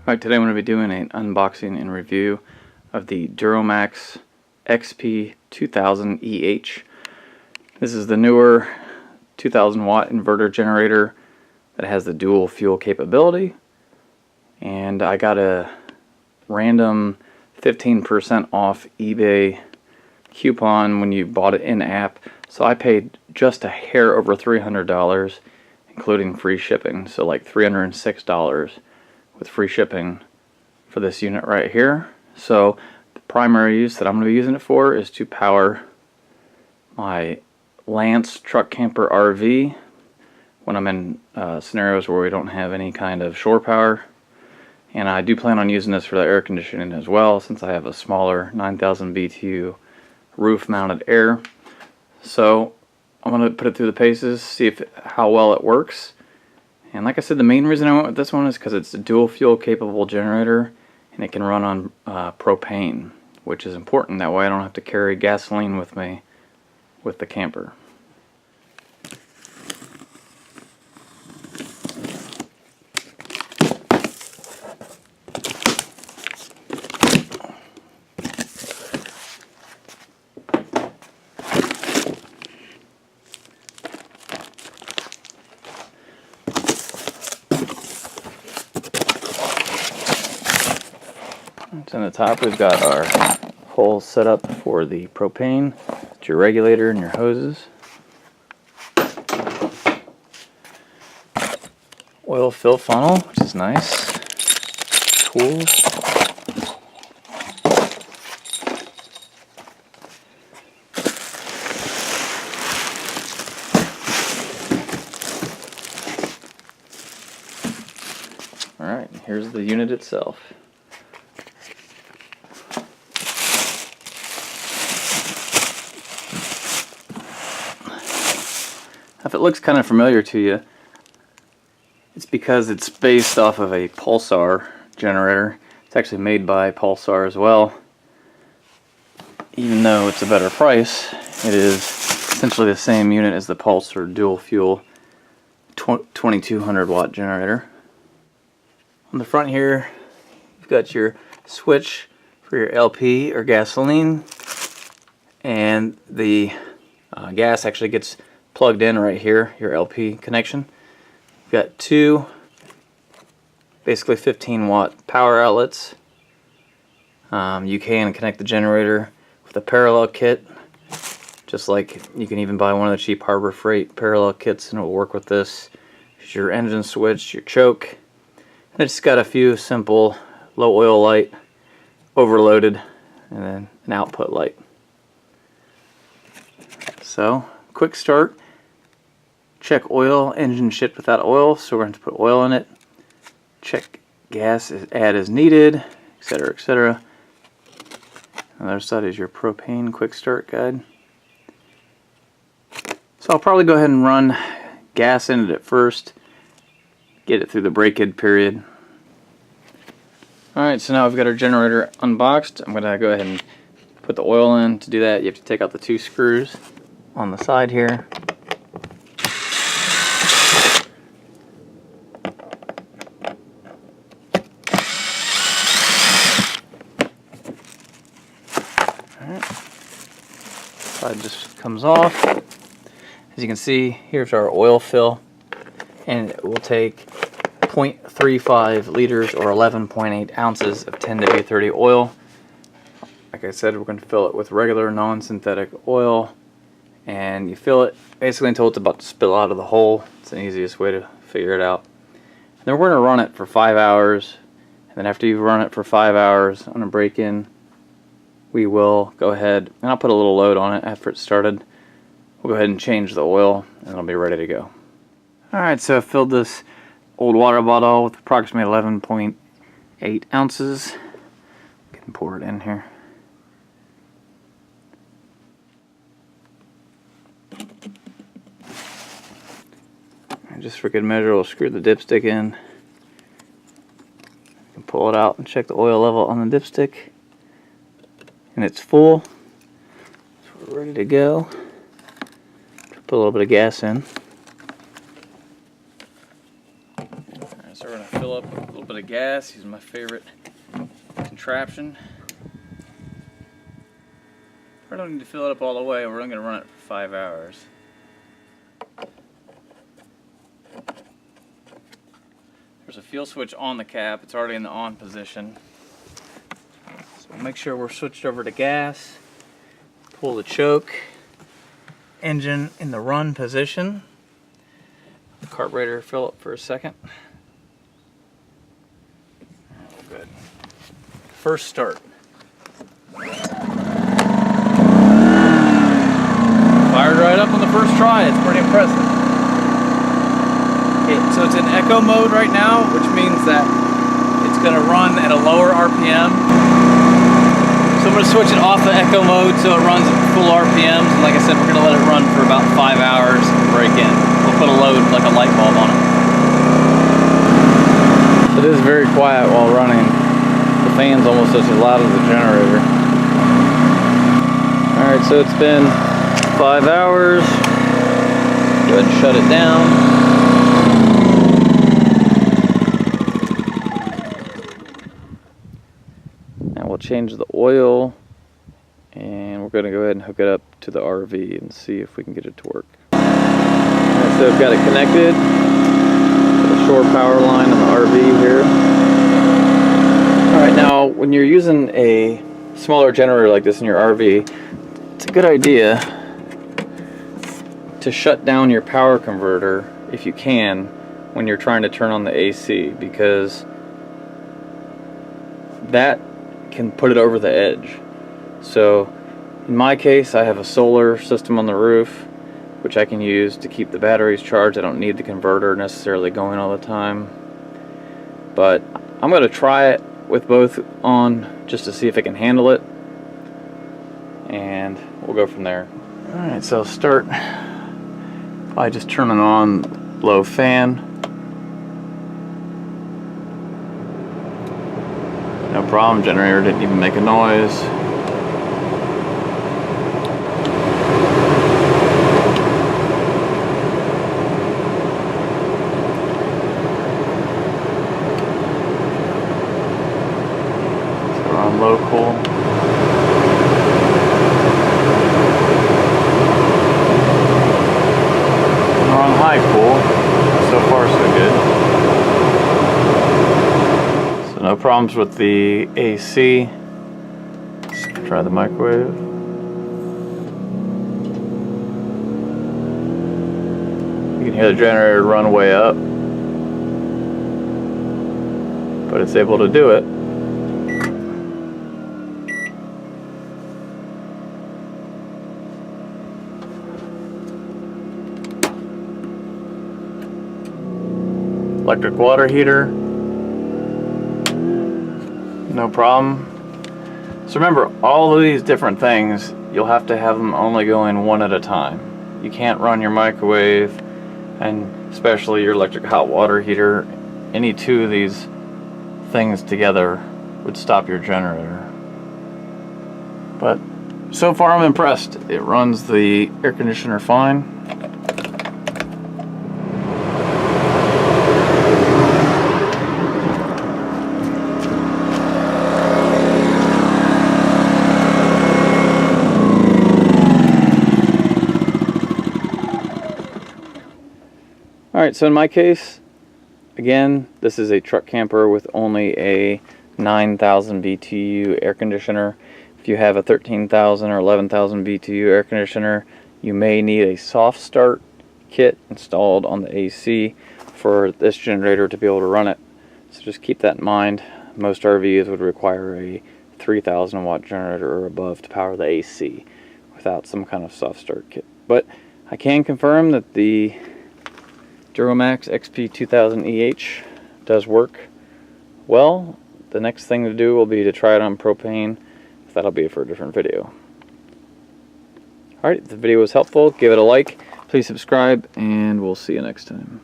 Alright, today I'm going to be doing an unboxing and review of the Duromax XP2000EH. This is the newer 2000 watt inverter generator that has the dual fuel capability, and I got a random 15% off eBay coupon when you bought it in app, so I paid just a hair over $300 including free shipping, so like $306 with free shipping for this unit right here. So the primary use that I'm going to be using it for is to power my Lance truck camper RV when I'm in scenarios where we don't have any kind of shore power. And I do plan on using this for the air conditioning as well, since I have a smaller 9,000 BTU roof mounted air. So I'm going to put it through the paces, see how well it works. And like I said, the main reason I went with this one is because it's a dual fuel capable generator and it can run on propane, which is important. That way I don't have to carry gasoline with me with the camper. So on the top we've got our whole setup for the propane, your regulator and your hoses. Oil fill funnel, which is nice. Tools. Alright, here's the unit itself. If it looks kind of familiar to you, it's because it's based off of a Pulsar generator. It's actually made by Pulsar as well. Even though it's a better price, it is essentially the same unit as the Pulsar dual fuel 2200 watt generator. On the front here, you've got your switch for your LP or gasoline, and the gas actually gets plugged in right here, your LP connection. You've got two basically 15 watt power outlets. You can connect the generator with a parallel kit, just like you can even buy one of the cheap Harbor Freight parallel kits and it will work with this. Here's your engine switch, your choke, and it's got a few simple low oil light, overloaded, and then an output light. So quick start. Check oil, engine shipped without oil, so we're going to put oil in it. Check gas add as needed, etc., etc. On the other side is your propane quick start guide. So I'll probably go ahead and run gas in it at first, get it through the break-in period. Alright, so now I've got our generator unboxed. I'm going to go ahead and put the oil in. To do that, you have to take out the two screws on the side here. Side just comes off. As you can see, here's our oil fill, and it will take 0.35 liters or 11.8 ounces of 10W30 oil. Like I said, we're going to fill it with regular non-synthetic oil, and you fill it basically until it's about to spill out of the hole. It's the easiest way to figure it out. And then we're going to run it for 5 hours, and then after you run it for 5 hours on a break-in, we will go ahead, and I'll put a little load on it after it started. We'll go ahead and change the oil, and it'll be ready to go. Alright, so I filled this old water bottle with approximately 11.8 ounces. You can pour it in here. And just for good measure, we'll screw the dipstick in. You can pull it out and check the oil level on the dipstick. And it's full, so we're ready to go. Put a little bit of gas in. Alright, so we're going to fill up a little bit of gas using my favorite contraption. I don't need to fill it up all the way. We're only going to run it for 5 hours. There's a fuel switch on the cap. It's already in the on position. So make sure we're switched over to gas. Pull the choke. Engine in the run position. The carburetor fill up for a second. Good. First start. Fired right up on the first try. It's pretty impressive. Okay, so it's in echo mode right now, which means that it's going to run at a lower RPM. So I'm going to switch it off the echo mode so it runs at full RPMs. And like I said, we're going to let it run for about 5 hours and break in. We'll put a load like a light bulb on it. It is very quiet while running. The fan's almost just as loud as the generator. Alright, so it's been 5 hours. Go ahead and shut it down. Now we'll change the oil, and we're going to go ahead and hook it up to the RV and see if we can get it to work. Alright, so I've got it connected to the shore power line on the RV here. Alright, now when you're using a smaller generator like this in your RV, it's a good idea to shut down your power converter if you can when you're trying to turn on the AC, because that can put it over the edge. So in my case, I have a solar system on the roof which I can use to keep the batteries charged. I don't need the converter necessarily going all the time, but I'm going to try it with both on just to see if it can handle it, and we'll go from there. Alright, so I'll start by just turning on low fan. No problem, generator didn't even make a noise. So we're on low cool. High cool. So far so good. So no problems with the AC. Let's try the microwave. You can hear the generator run way up, but it's able to do it. Electric water heater, no problem. So remember, all of these different things, you'll have to have them only going one at a time. You can't run your microwave, and especially your electric hot water heater. Any two of these things together would stop your generator. But so far I'm impressed. It runs the air conditioner fine. Alright, so in my case, again, this is a truck camper with only a 9,000 BTU air conditioner. If you have a 13,000 or 11,000 BTU air conditioner, you may need a soft start kit installed on the AC for this generator to be able to run it. So just keep that in mind. Most RVs would require a 3,000 watt generator or above to power the AC without some kind of soft start kit. But I can confirm that the Duromax XP2000EH does work well. The next thing to do will be to try it on propane. That'll be for a different video. Alright, if the video was helpful, give it a like, please subscribe, and we'll see you next time.